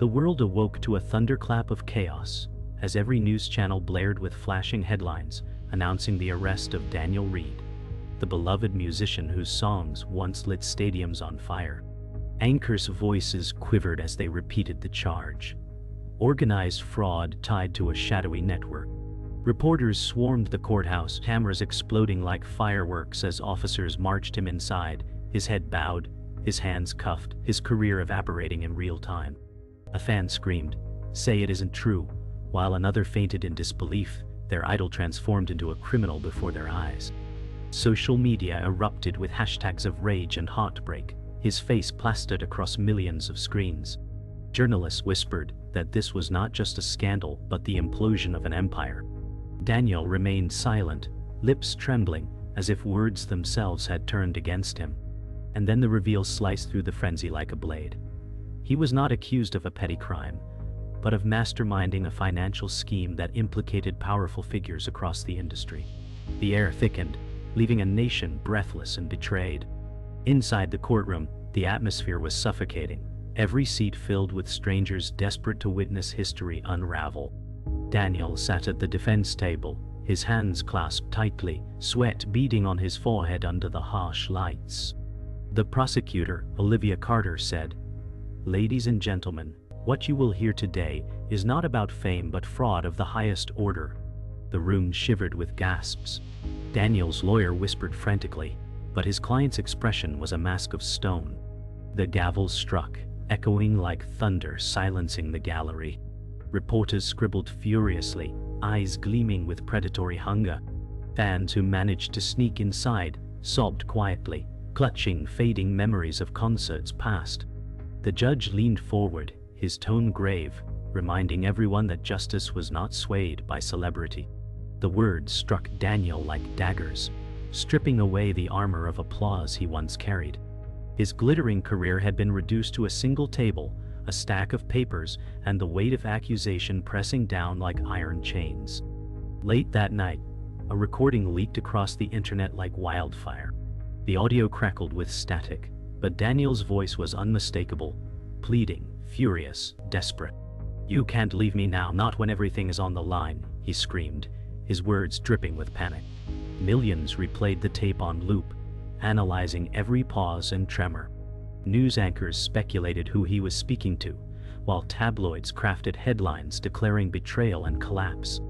The world awoke to a thunderclap of chaos as every news channel blared with flashing headlines announcing the arrest of Daniel Reed, the beloved musician whose songs once lit stadiums on fire. Anchors' voices quivered as they repeated the charge. Organized fraud tied to a shadowy network. Reporters swarmed the courthouse, cameras exploding like fireworks as officers marched him inside, his head bowed, his hands cuffed, his career evaporating in real time. A fan screamed, "Say it isn't true," while another fainted in disbelief, their idol transformed into a criminal before their eyes. Social media erupted with hashtags of rage and heartbreak, his face plastered across millions of screens. Journalists whispered that this was not just a scandal but the implosion of an empire. Daniel remained silent, lips trembling, as if words themselves had turned against him. And then the reveal sliced through the frenzy like a blade. He was not accused of a petty crime, but of masterminding a financial scheme that implicated powerful figures across the industry. The air thickened, leaving a nation breathless and betrayed. Inside the courtroom, the atmosphere was suffocating, every seat filled with strangers desperate to witness history unravel. Daniel sat at the defense table, his hands clasped tightly, sweat beading on his forehead under the harsh lights. The prosecutor, Olivia Carter, said, "Ladies and gentlemen, what you will hear today is not about fame but fraud of the highest order." The room shivered with gasps. Daniel's lawyer whispered frantically, but his client's expression was a mask of stone. The gavel struck, echoing like thunder, silencing the gallery. Reporters scribbled furiously, eyes gleaming with predatory hunger. Fans who managed to sneak inside sobbed quietly, clutching fading memories of concerts past. The judge leaned forward, his tone grave, reminding everyone that justice was not swayed by celebrity. The words struck Daniel like daggers, stripping away the armor of applause he once carried. His glittering career had been reduced to a single table, a stack of papers, and the weight of accusation pressing down like iron chains. Late that night, a recording leaked across the internet like wildfire. The audio crackled with static, but Daniel's voice was unmistakable, pleading, furious, desperate. "You can't leave me now, not when everything is on the line," he screamed, his words dripping with panic. Millions replayed the tape on loop, analyzing every pause and tremor. News anchors speculated who he was speaking to, while tabloids crafted headlines declaring betrayal and collapse.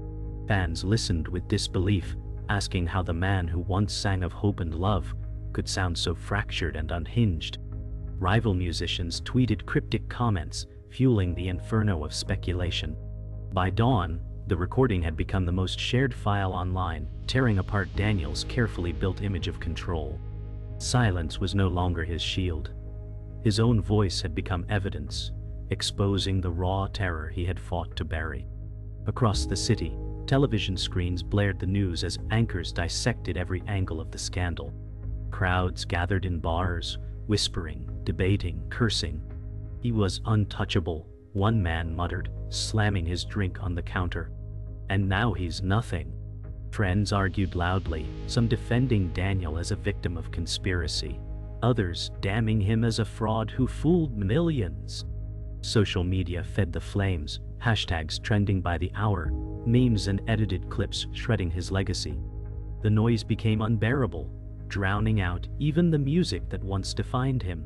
Fans listened with disbelief, asking how the man who once sang of hope and love could sound so fractured and unhinged. Rival musicians tweeted cryptic comments, fueling the inferno of speculation. By dawn, the recording had become the most shared file online, tearing apart Daniel's carefully built image of control. Silence was no longer his shield. His own voice had become evidence, exposing the raw terror he had fought to bury. Across the city, television screens blared the news as anchors dissected every angle of the scandal. Crowds gathered in bars, whispering, debating, cursing. "He was untouchable," one man muttered, slamming his drink on the counter. "And now he's nothing." Friends argued loudly, some defending Daniel as a victim of conspiracy, others damning him as a fraud who fooled millions. Social media fed the flames, hashtags trending by the hour, memes and edited clips shredding his legacy. The noise became unbearable, drowning out even the music that once defined him.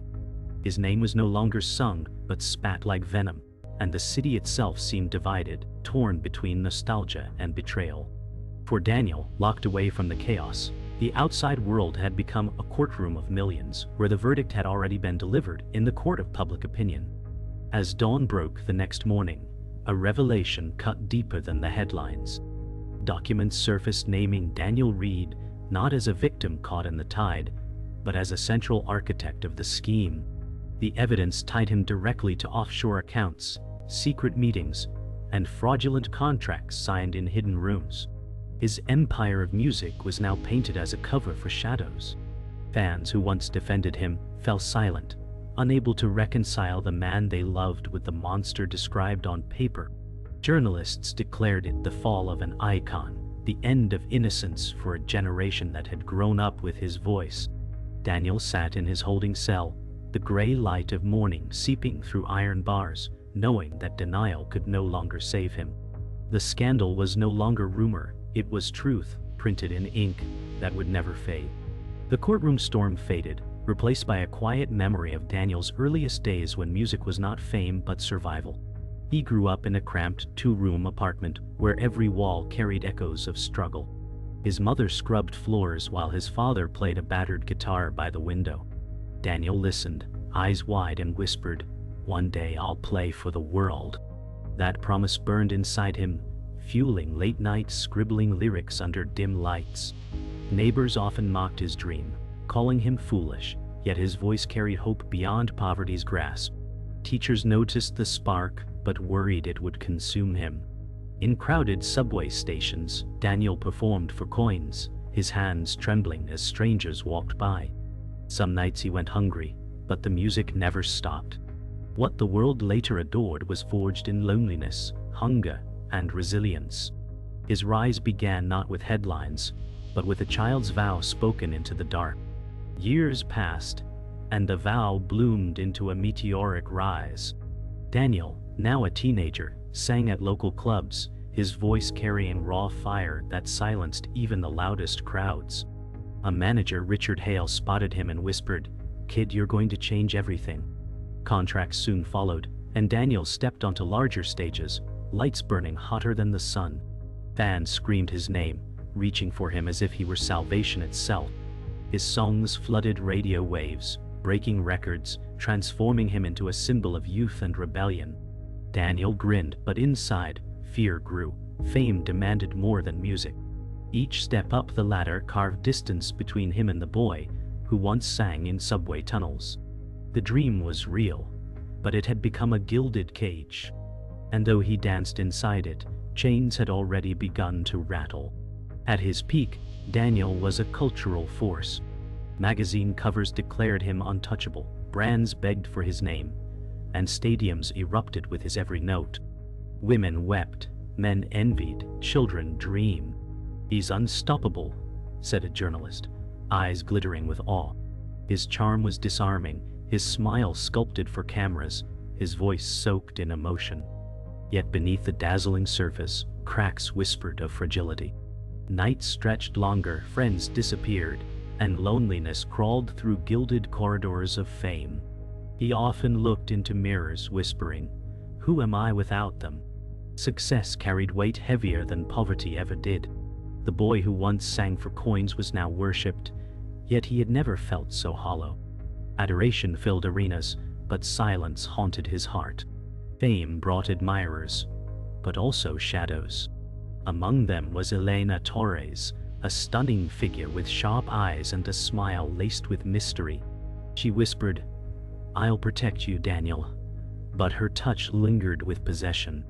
His name was no longer sung, but spat like venom, and the city itself seemed divided, torn between nostalgia and betrayal. For Daniel, locked away from the chaos, the outside world had become a courtroom of millions, where the verdict had already been delivered in the court of public opinion. As dawn broke the next morning, a revelation cut deeper than the headlines. Documents surfaced naming Daniel Reed not as a victim caught in the tide, but as a central architect of the scheme. The evidence tied him directly to offshore accounts, secret meetings, and fraudulent contracts signed in hidden rooms. His empire of music was now painted as a cover for Shatters. Fans who once defended him fell silent, unable to reconcile the man they loved with the monster described on paper. Journalists declared it the fall of an icon, the end of innocence for a generation that had grown up with his voice. Daniel sat in his holding cell, the gray light of morning seeping through iron bars, knowing that denial could no longer save him. The scandal was no longer rumor, it was truth, printed in ink that would never fade. The courtroom storm faded, replaced by a quiet memory of Daniel's earliest days when music was not fame but survival. He grew up in a cramped two-room apartment where every wall carried echoes of struggle. His mother scrubbed floors while his father played a battered guitar by the window. Daniel listened, eyes wide, and whispered, "One day I'll play for the world." That promise burned inside him, fueling late-night scribbling lyrics under dim lights. Neighbors often mocked his dream, calling him foolish, yet his voice carried hope beyond poverty's grasp. Teachers noticed the spark, but worried it would consume him. In crowded subway stations, Daniel performed for coins, his hands trembling as strangers walked by. Some nights he went hungry, but the music never stopped. What the world later adored was forged in loneliness, hunger, and resilience. His rise began not with headlines, but with a child's vow spoken into the dark. Years passed, and the vow bloomed into a meteoric rise. Daniel, now a teenager, sang at local clubs, his voice carrying raw fire that silenced even the loudest crowds. A manager, Richard Hale, spotted him and whispered, "Kid, you're going to change everything." Contracts soon followed, and Daniel stepped onto larger stages, lights burning hotter than the sun. Fans screamed his name, reaching for him as if he were salvation itself. His songs flooded radio waves, breaking records, transforming him into a symbol of youth and rebellion. Daniel grinned, but inside, fear grew. Fame demanded more than music. Each step up the ladder carved distance between him and the boy who once sang in subway tunnels. The dream was real, but it had become a gilded cage. And though he danced inside it, chains had already begun to rattle. At his peak, Daniel was a cultural force. Magazine covers declared him untouchable, brands begged for his name, and stadiums erupted with his every note. Women wept, men envied, children dreamed. "He's unstoppable," said a journalist, eyes glittering with awe. His charm was disarming, his smile sculpted for cameras, his voice soaked in emotion. Yet beneath the dazzling surface, cracks whispered of fragility. Nights stretched longer, friends disappeared, and loneliness crawled through gilded corridors of fame. He often looked into mirrors, whispering, "Who am I without them?" Success carried weight heavier than poverty ever did. The boy who once sang for coins was now worshipped, yet he had never felt so hollow. Adoration filled arenas, but silence haunted his heart. Fame brought admirers, but also shadows. Among them was Elena Torres, a stunning figure with sharp eyes and a smile laced with mystery. She whispered, "I'll protect you, Daniel." But her touch lingered with possession.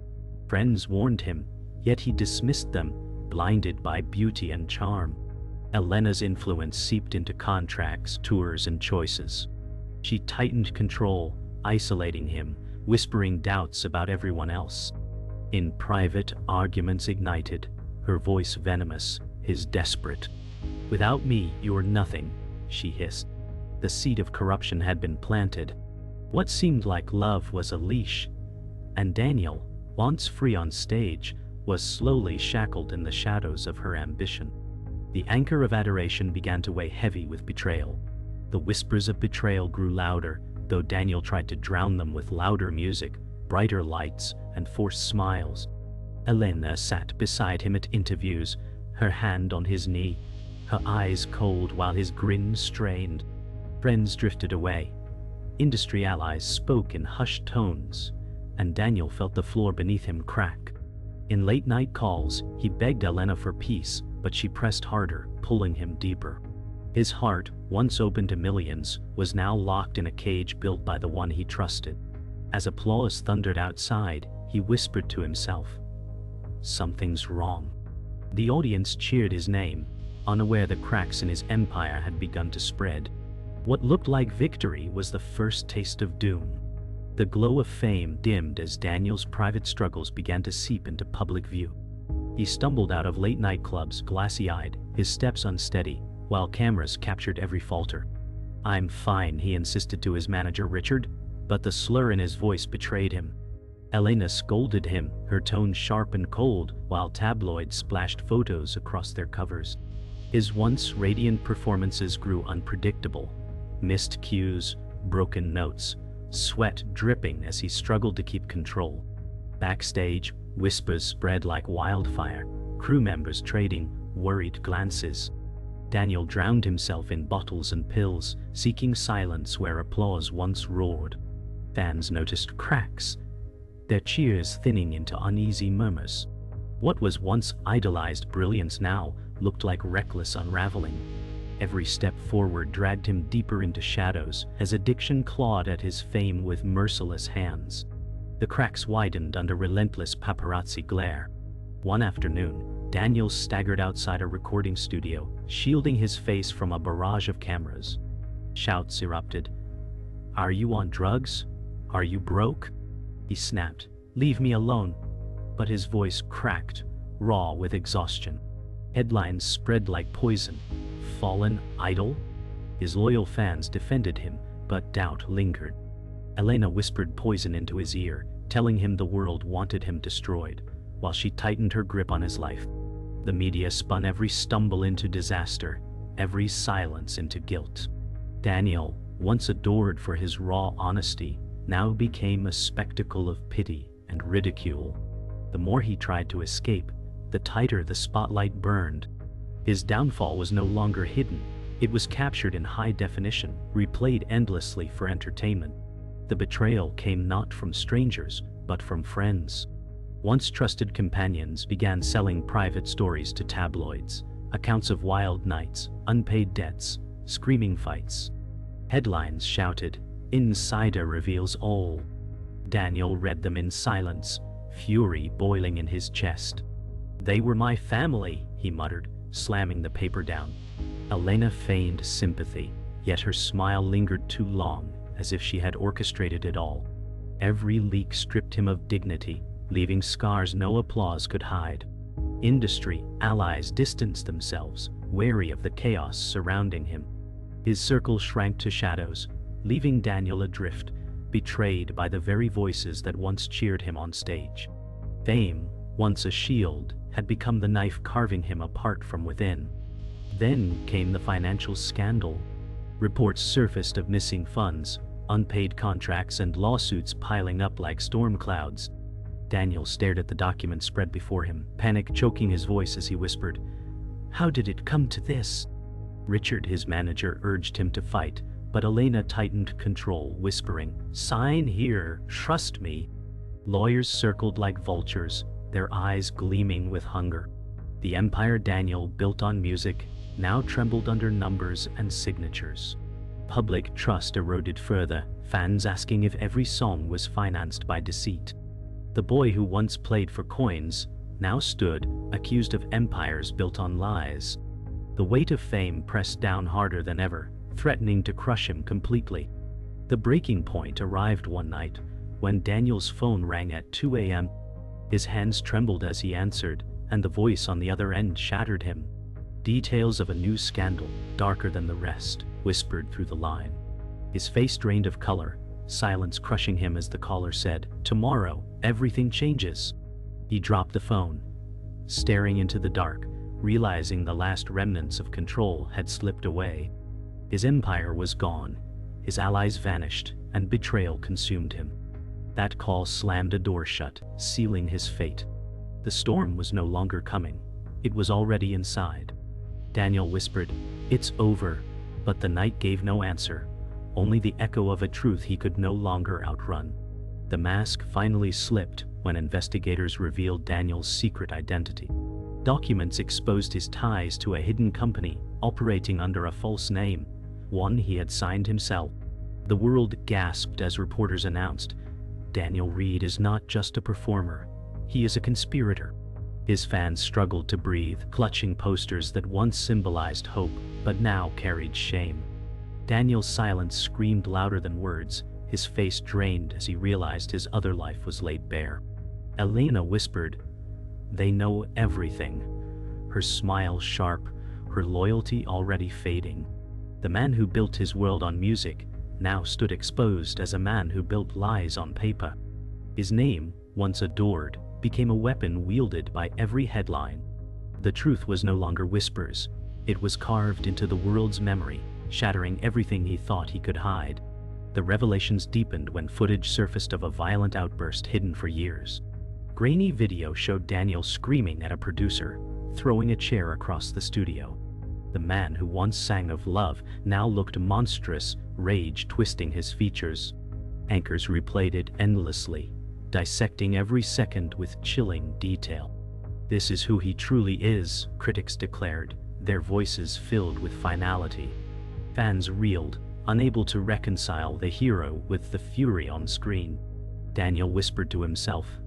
Friends warned him, yet he dismissed them, blinded by beauty and charm. Elena's influence seeped into contracts, tours, and choices. She tightened control, isolating him, whispering doubts about everyone else. In private, arguments ignited, her voice venomous, his desperate. "Without me, you're nothing," she hissed. The seed of corruption had been planted. What seemed like love was a leash, and Daniel, once free on stage, was slowly shackled in the shadows of her ambition. The anchor of adoration began to weigh heavy with betrayal. The whispers of betrayal grew louder, though Daniel tried to drown them with louder music, brighter lights, and forced smiles. Elena sat beside him at interviews, her hand on his knee, her eyes cold while his grin strained. Friends drifted away. Industry allies spoke in hushed tones, and Daniel felt the floor beneath him crack. In late-night calls, he begged Elena for peace, but she pressed harder, pulling him deeper. His heart, once open to millions, was now locked in a cage built by the one he trusted. As applause thundered outside, he whispered to himself, "Something's wrong." The audience cheered his name, unaware the cracks in his empire had begun to spread. What looked like victory was the first taste of doom. The glow of fame dimmed as Daniel's private struggles began to seep into public view. He stumbled out of late-night clubs, glassy-eyed, his steps unsteady, while cameras captured every falter. "I'm fine," he insisted to his manager Richard, but the slur in his voice betrayed him. Elena scolded him, her tone sharp and cold, while tabloids splashed photos across their covers. His once radiant performances grew unpredictable. Missed cues, broken notes, sweat dripping as he struggled to keep control. Backstage, whispers spread like wildfire, crew members trading worried glances. Daniel drowned himself in bottles and pills, seeking silence where applause once roared. Fans noticed cracks, their cheers thinning into uneasy murmurs. What was once idolized brilliance now looked like reckless unravelling. Every step forward dragged him deeper into shadows as addiction clawed at his fame with merciless hands. The cracks widened under relentless paparazzi glare. One afternoon, Daniel staggered outside a recording studio, shielding his face from a barrage of cameras. Shouts erupted. "Are you on drugs? Are you broke?" He snapped, "Leave me alone." But his voice cracked, raw with exhaustion. Headlines spread like poison. Fallen idol? His loyal fans defended him, but doubt lingered. Elena whispered poison into his ear, telling him the world wanted him destroyed, while she tightened her grip on his life. The media spun every stumble into disaster, every silence into guilt. Daniel, once adored for his raw honesty, now became a spectacle of pity and ridicule. The more he tried to escape, the tighter the spotlight burned. His downfall was no longer hidden. It was captured in high definition, replayed endlessly for entertainment. The betrayal came not from strangers, but from friends. Once trusted companions began selling private stories to tabloids, accounts of wild nights, unpaid debts, screaming fights. Headlines shouted, "Insider reveals all." Daniel read them in silence, fury boiling in his chest. "They were my family," he muttered, slamming the paper down. Elena feigned sympathy, yet her smile lingered too long, as if she had orchestrated it all. Every leak stripped him of dignity, leaving scars no applause could hide. Industry allies distanced themselves, wary of the chaos surrounding him. His circle shrank to shadows, leaving Daniel adrift, betrayed by the very voices that once cheered him on stage. Fame, once a shield, had become the knife carving him apart from within. Then came the financial scandal. Reports surfaced of missing funds, unpaid contracts, and lawsuits piling up like storm clouds. Daniel stared at the documents spread before him, panic choking his voice as he whispered, "How did it come to this?" Richard, his manager, urged him to fight, but Elena tightened control, whispering, "Sign here, trust me." Lawyers circled like vultures, their eyes gleaming with hunger. The empire Daniel built on music now trembled under numbers and signatures. Public trust eroded further, fans asking if every song was financed by deceit. The boy who once played for coins now stood, accused of empires built on lies. The weight of fame pressed down harder than ever, threatening to crush him completely. The breaking point arrived one night, when Daniel's phone rang at 2 a.m. His hands trembled as he answered, and the voice on the other end shattered him. Details of a new scandal, darker than the rest, whispered through the line. His face drained of color, silence crushing him as the caller said, "Tomorrow, everything changes." He dropped the phone, staring into the dark, realizing the last remnants of control had slipped away. His empire was gone, his allies vanished, and betrayal consumed him. That call slammed a door shut, sealing his fate. The storm was no longer coming. It was already inside. Daniel whispered, "It's over," but the night gave no answer, only the echo of a truth he could no longer outrun. The mask finally slipped when investigators revealed Daniel's secret identity. Documents exposed his ties to a hidden company operating under a false name, one he had signed himself. The world gasped as reporters announced, "Daniel Reed is not just a performer, he is a conspirator." His fans struggled to breathe, clutching posters that once symbolized hope, but now carried shame. Daniel's silence screamed louder than words, his face drained as he realized his other life was laid bare. Elena whispered, "They know everything," her smile sharp, her loyalty already fading. The man who built his world on music now stood exposed as a man who built lies on paper. His name once adored, became a weapon wielded by every headline. The truth was no longer whispers. It was carved into the world's memory, shattering everything he thought he could hide. The revelations deepened when footage surfaced of a violent outburst hidden for years. Grainy video showed Daniel screaming at a producer, throwing a chair across the studio. The man who once sang of love now looked monstrous, rage twisting his features. Anchors replayed it endlessly, dissecting every second with chilling detail. "This is who he truly is," critics declared, their voices filled with finality. Fans reeled, unable to reconcile the hero with the fury on screen. Daniel whispered to himself,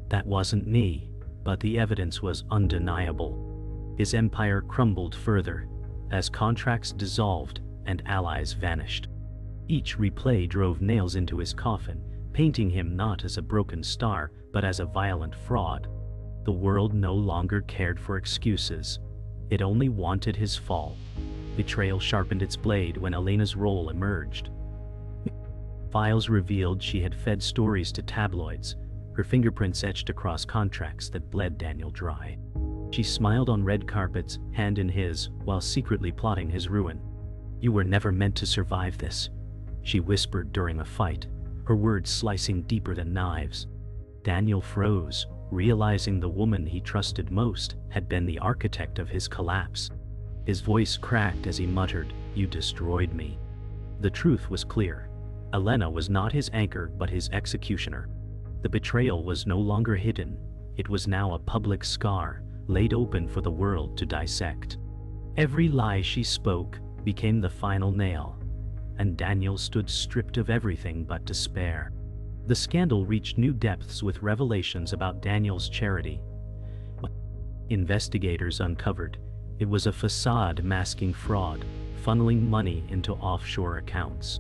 "That wasn't me," but the evidence was undeniable. His empire crumbled further, as contracts dissolved and allies vanished. Each replay drove nails into his coffin, painting him not as a broken star, but as a violent fraud. The world no longer cared for excuses. It only wanted his fall. Betrayal sharpened its blade when Elena's role emerged. Files revealed she had fed stories to tabloids, her fingerprints etched across contracts that bled Daniel dry. She smiled on red carpets, hand in his, while secretly plotting his ruin. "You were never meant to survive this," she whispered during a fight, her words slicing deeper than knives. Daniel froze, realizing the woman he trusted most had been the architect of his collapse. His voice cracked as he muttered, "You destroyed me." The truth was clear. Elena was not his anchor but his executioner. The betrayal was no longer hidden. It was now a public scar, laid open for the world to dissect. Every lie she spoke became the final nail, and Daniel stood stripped of everything but despair. The scandal reached new depths with revelations about Daniel's charity. Investigators uncovered it was a facade masking fraud, funneling money into offshore accounts.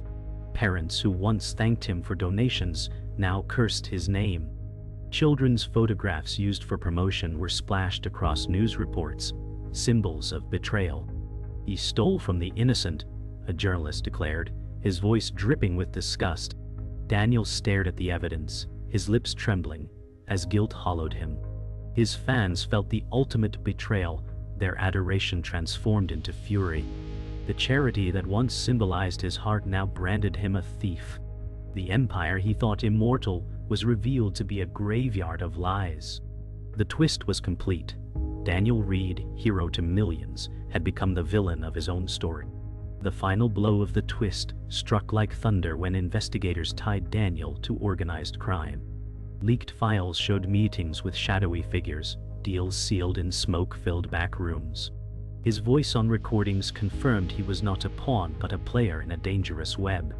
Parents who once thanked him for donations now cursed his name. Children's photographs used for promotion were splashed across news reports, symbols of betrayal. "He stole from the innocent," a journalist declared, his voice dripping with disgust. Daniel stared at the evidence, his lips trembling, as guilt hollowed him. His fans felt the ultimate betrayal, their adoration transformed into fury. The charity that once symbolized his heart now branded him a thief. The empire he thought immortal was revealed to be a graveyard of lies. The twist was complete. Daniel Reed, hero to millions, had become the villain of his own story. The final blow of the twist struck like thunder when investigators tied Daniel to organized crime. Leaked files showed meetings with shadowy figures, deals sealed in smoke-filled back rooms. His voice on recordings confirmed he was not a pawn but a player in a dangerous web.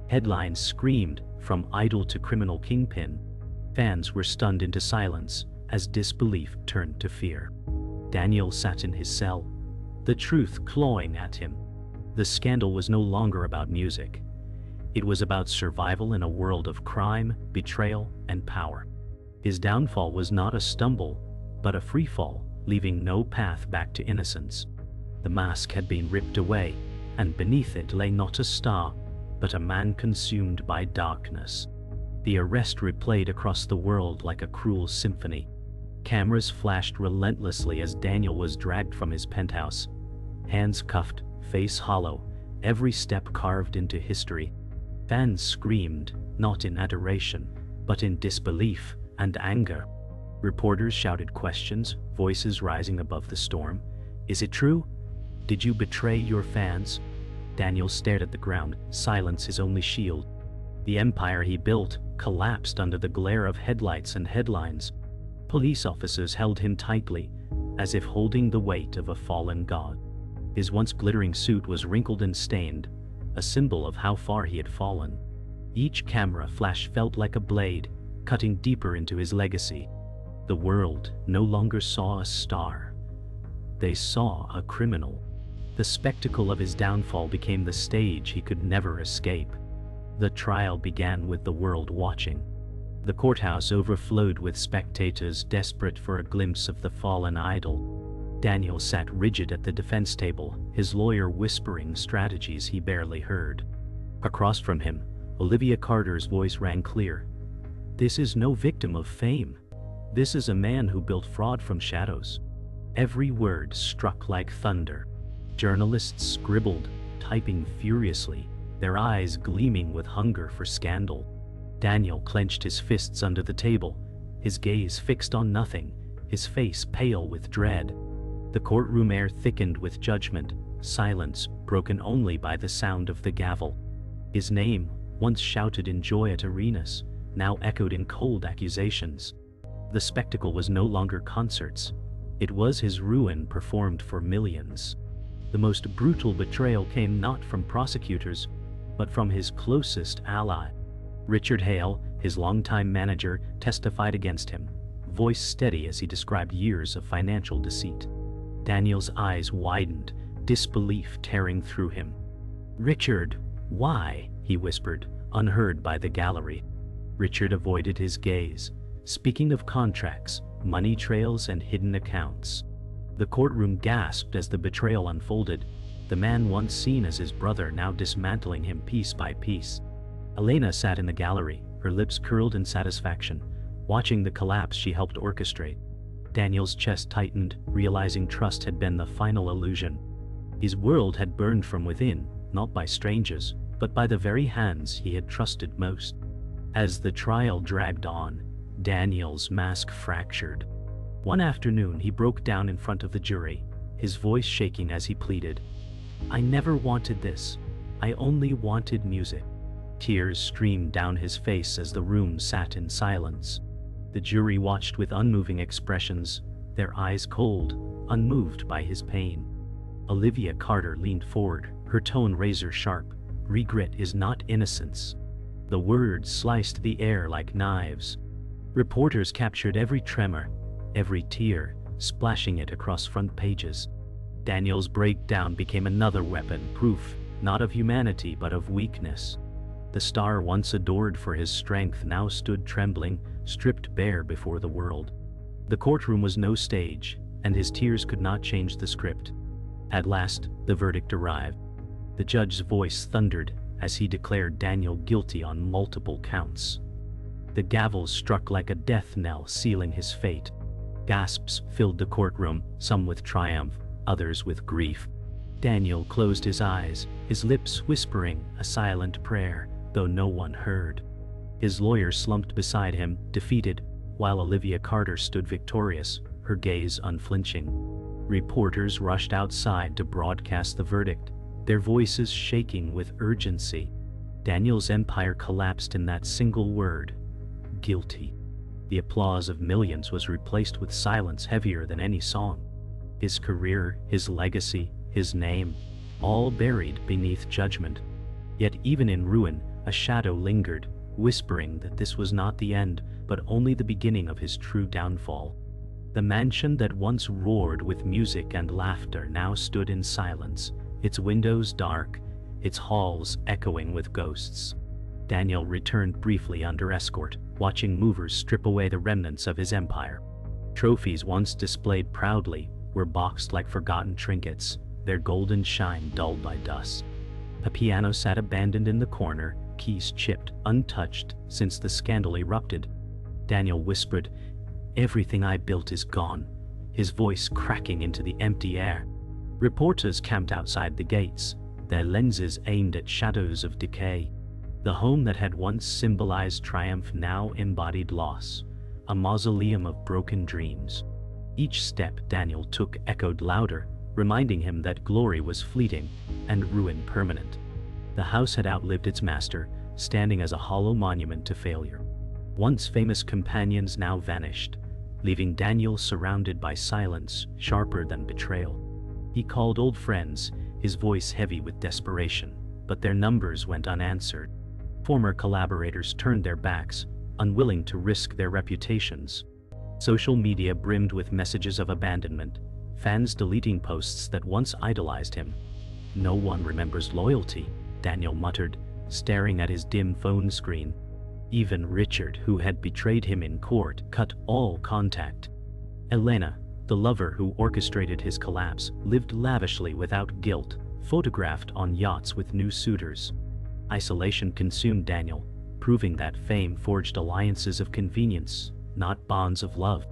Headlines screamed, "From idol to criminal kingpin." Fans were stunned into silence as disbelief turned to fear. Daniel sat in his cell, the truth clawing at him. The scandal was no longer about music. It was about survival in a world of crime, betrayal, and power. His downfall was not a stumble, but a freefall, leaving no path back to innocence. The mask had been ripped away, and beneath it lay not a star, but a man consumed by darkness. The arrest replayed across the world like a cruel symphony. Cameras flashed relentlessly as Daniel was dragged from his penthouse. Hands cuffed, face hollow, every step carved into history. Fans screamed, not in adoration, but in disbelief and anger. Reporters shouted questions, voices rising above the storm. "Is it true? Did you betray your fans?" Daniel stared at the ground, silence his only shield. The empire he built collapsed under the glare of headlights and headlines. Police officers held him tightly, as if holding the weight of a fallen god. His once glittering suit was wrinkled and stained, a symbol of how far he had fallen. Each camera flash felt like a blade, cutting deeper into his legacy. The world no longer saw a star. They saw a criminal. The spectacle of his downfall became the stage he could never escape. The trial began with the world watching. The courthouse overflowed with spectators desperate for a glimpse of the fallen idol. Daniel sat rigid at the defense table, his lawyer whispering strategies he barely heard. Across from him, Olivia Carter's voice rang clear. This is no victim of fame. This is a man who built fraud from shadows. Every word struck like thunder. Journalists scribbled, typing furiously, their eyes gleaming with hunger for scandal. Daniel clenched his fists under the table, his gaze fixed on nothing, his face pale with dread. The courtroom air thickened with judgment, silence broken only by the sound of the gavel. His name, once shouted in joy at arenas, now echoed in cold accusations. The spectacle was no longer concerts. It was his ruin performed for millions. The most brutal betrayal came not from prosecutors, but from his closest ally. Richard Hale, his longtime manager, testified against him, voice steady as he described years of financial deceit. Daniel's eyes widened, disbelief tearing through him. "Richard, why?" he whispered, unheard by the gallery. Richard avoided his gaze, speaking of contracts, money trails, and hidden accounts. The courtroom gasped as the betrayal unfolded, the man once seen as his brother now dismantling him piece by piece. Elena sat in the gallery, her lips curled in satisfaction, watching the collapse she helped orchestrate. Daniel's chest tightened, realizing trust had been the final illusion. His world had burned from within, not by strangers, but by the very hands he had trusted most. As the trial dragged on, Daniel's mask fractured. One afternoon he broke down in front of the jury, his voice shaking as he pleaded, "I never wanted this. I only wanted music." Tears streamed down his face as the room sat in silence. The jury watched with unmoving expressions, their eyes cold, unmoved by his pain. Olivia Carter leaned forward, her tone razor sharp. "Regret is not innocence." The words sliced the air like knives. Reporters captured every tremor, every tear, splashing it across front pages. Daniel's breakdown became another weapon, proof, not of humanity but of weakness. The star once adored for his strength now stood trembling, stripped bare before the world. The courtroom was no stage, and his tears could not change the script. At last, the verdict arrived. The judge's voice thundered as he declared Daniel guilty on multiple counts. The gavel struck like a death knell, sealing his fate. Gasps filled the courtroom, some with triumph, others with grief. Daniel closed his eyes, his lips whispering a silent prayer, though no one heard. His lawyer slumped beside him, defeated, while Olivia Carter stood victorious, her gaze unflinching. Reporters rushed outside to broadcast the verdict, their voices shaking with urgency. Daniel's empire collapsed in that single word, guilty. The applause of millions was replaced with silence heavier than any song. His career, his legacy, his name, all buried beneath judgment. Yet even in ruin, a shadow lingered, whispering that this was not the end, but only the beginning of his true downfall. The mansion that once roared with music and laughter now stood in silence, its windows dark, its halls echoing with ghosts. Daniel returned briefly under escort, watching movers strip away the remnants of his empire. Trophies once displayed proudly were boxed like forgotten trinkets, their golden shine dulled by dust. A piano sat abandoned in the corner, keys chipped, untouched since the scandal erupted. Daniel whispered, "Everything I built is gone," his voice cracking into the empty air. Reporters camped outside the gates, their lenses aimed at shadows of decay. The home that had once symbolized triumph now embodied loss, a mausoleum of broken dreams. Each step Daniel took echoed louder, reminding him that glory was fleeting and ruin permanent. The house had outlived its master, standing as a hollow monument to failure. Once famous companions now vanished, leaving Daniel surrounded by silence sharper than betrayal. He called old friends, his voice heavy with desperation, but their numbers went unanswered. Former collaborators turned their backs, unwilling to risk their reputations. Social media brimmed with messages of abandonment, fans deleting posts that once idolized him. "No one remembers loyalty," Daniel muttered, staring at his dim phone screen. Even Richard, who had betrayed him in court, cut all contact. Elena, the lover who orchestrated his collapse, lived lavishly without guilt, photographed on yachts with new suitors. Isolation consumed Daniel, proving that fame forged alliances of convenience, not bonds of love.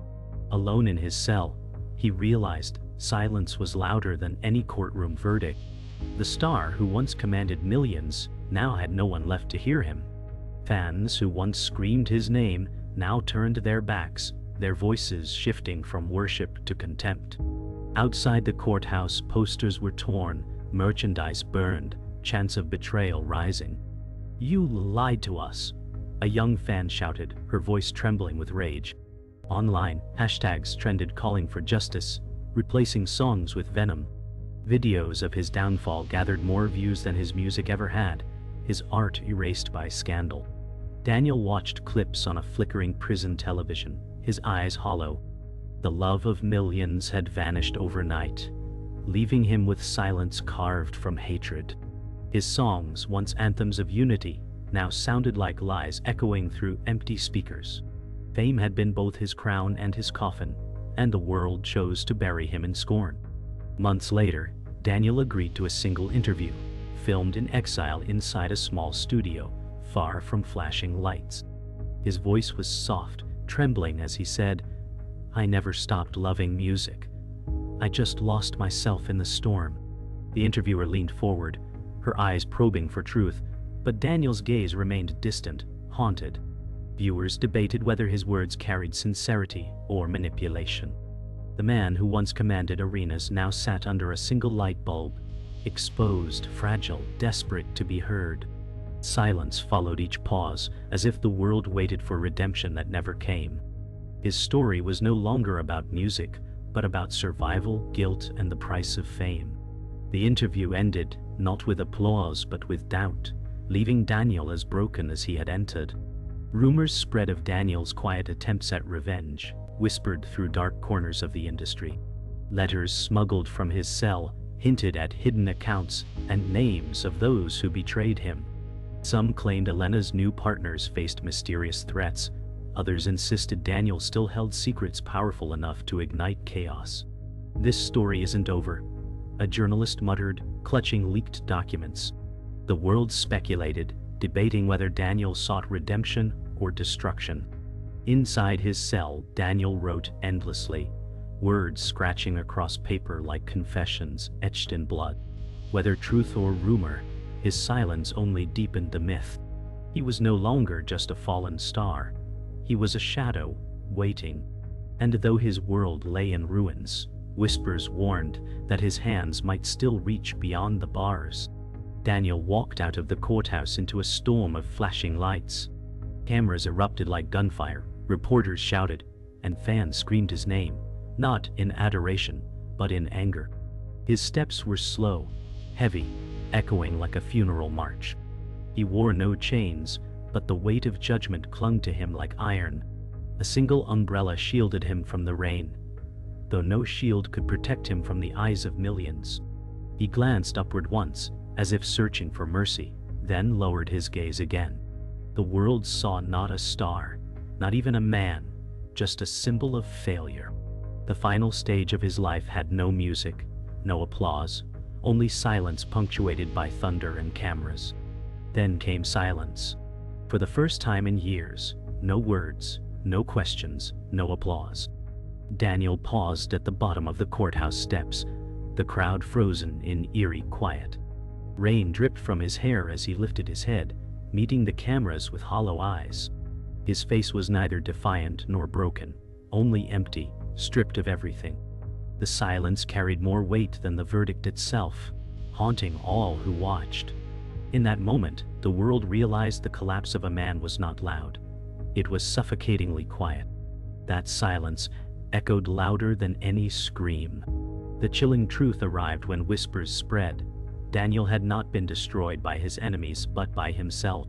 Alone in his cell, he realized silence was louder than any courtroom verdict. The star who once commanded millions now had no one left to hear him. Fans who once screamed his name now turned their backs, their voices shifting from worship to contempt. Outside the courthouse, posters were torn, merchandise burned, chants of betrayal rising. "You lied to us," a young fan shouted, her voice trembling with rage. Online, hashtags trended calling for justice, replacing songs with venom. Videos of his downfall gathered more views than his music ever had, his art erased by scandal. Daniel watched clips on a flickering prison television, his eyes hollow. The love of millions had vanished overnight, leaving him with silence carved from hatred. His songs, once anthems of unity, now sounded like lies echoing through empty speakers. Fame had been both his crown and his coffin, and the world chose to bury him in scorn. Months later, Daniel agreed to a single interview, filmed in exile inside a small studio, far from flashing lights. His voice was soft, trembling as he said, "I never stopped loving music. I just lost myself in the storm." The interviewer leaned forward, her eyes probing for truth, but Daniel's gaze remained distant, haunted. Viewers debated whether his words carried sincerity or manipulation. The man who once commanded arenas now sat under a single light bulb, exposed, fragile, desperate to be heard. Silence followed each pause, as if the world waited for redemption that never came. His story was no longer about music, but about survival, guilt, and the price of fame. The interview ended, not with applause but with doubt, leaving Daniel as broken as he had entered. Rumors spread of Daniel's quiet attempts at revenge, whispered through dark corners of the industry. Letters smuggled from his cell hinted at hidden accounts and names of those who betrayed him. Some claimed Elena's new partners faced mysterious threats. Others insisted Daniel still held secrets powerful enough to ignite chaos. "This story isn't over," a journalist muttered, clutching leaked documents. The world speculated, debating whether Daniel sought redemption or destruction. Inside his cell, Daniel wrote endlessly, words scratching across paper like confessions etched in blood. Whether truth or rumor, his silence only deepened the myth. He was no longer just a fallen star. He was a shadow, waiting. And though his world lay in ruins, whispers warned that his hands might still reach beyond the bars. Daniel walked out of the courthouse into a storm of flashing lights. Cameras erupted like gunfire, reporters shouted, and fans screamed his name, not in adoration, but in anger. His steps were slow, heavy, echoing like a funeral march. He wore no chains, but the weight of judgment clung to him like iron. A single umbrella shielded him from the rain, though no shield could protect him from the eyes of millions. He glanced upward once, as if searching for mercy, then lowered his gaze again. The world saw not a star, not even a man, just a symbol of failure. The final stage of his life had no music, no applause, only silence punctuated by thunder and cameras. Then came silence. For the first time in years, no words, no questions, no applause. Daniel paused at the bottom of the courthouse steps, the crowd frozen in eerie quiet. Rain dripped from his hair as he lifted his head, meeting the cameras with hollow eyes. His face was neither defiant nor broken, only empty, stripped of everything. The silence carried more weight than the verdict itself, haunting all who watched. In that moment, the world realized the collapse of a man was not loud. It was suffocatingly quiet. That silence echoed louder than any scream. The chilling truth arrived when whispers spread. Daniel had not been destroyed by his enemies but by himself.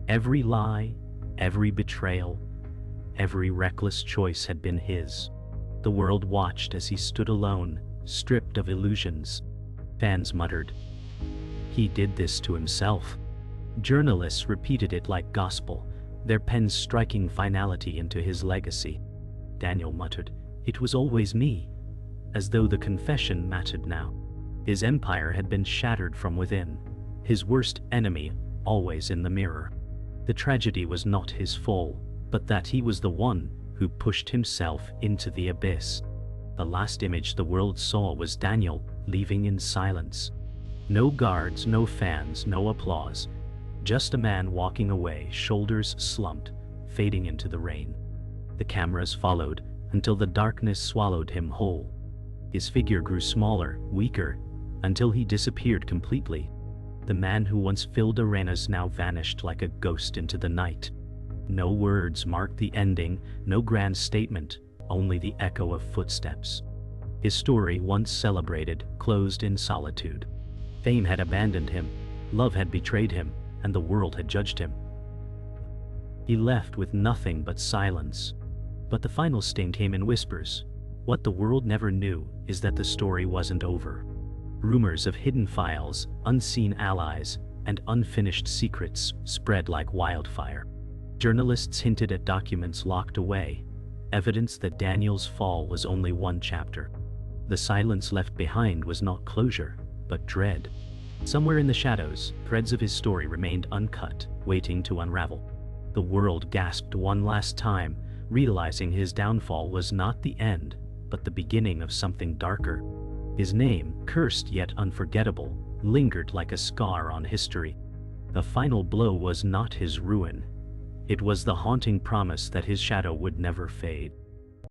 Every lie, every betrayal, every reckless choice had been his. The world watched as he stood alone, stripped of illusions. Fans muttered, "He did this to himself." Journalists repeated it like gospel, their pens striking finality into his legacy. Daniel muttered, "It was always me," as though the confession mattered now. His empire had been shattered from within, his worst enemy always in the mirror. The tragedy was not his fall, but that he was the one who pushed himself into the abyss. The last image the world saw was Daniel leaving in silence. No guards, no fans, no applause. Just a man walking away, shoulders slumped, fading into the rain. The cameras followed until the darkness swallowed him whole. His figure grew smaller, weaker, until he disappeared completely. The man who once filled arenas now vanished like a ghost into the night. No words marked the ending, no grand statement, only the echo of footsteps. His story, once celebrated, closed in solitude. Fame had abandoned him, love had betrayed him, and the world had judged him. He left with nothing but silence. But the final sting came in whispers. What the world never knew is that the story wasn't over. Rumors of hidden files, unseen allies, and unfinished secrets spread like wildfire. Journalists hinted at documents locked away, evidence that Daniel's fall was only one chapter. The silence left behind was not closure, but dread. Somewhere in the shadows, threads of his story remained uncut, waiting to unravel. The world gasped one last time, realizing his downfall was not the end, but the beginning of something darker. His name, cursed yet unforgettable, lingered like a scar on history. The final blow was not his ruin. It was the haunting promise that his shadow would never fade.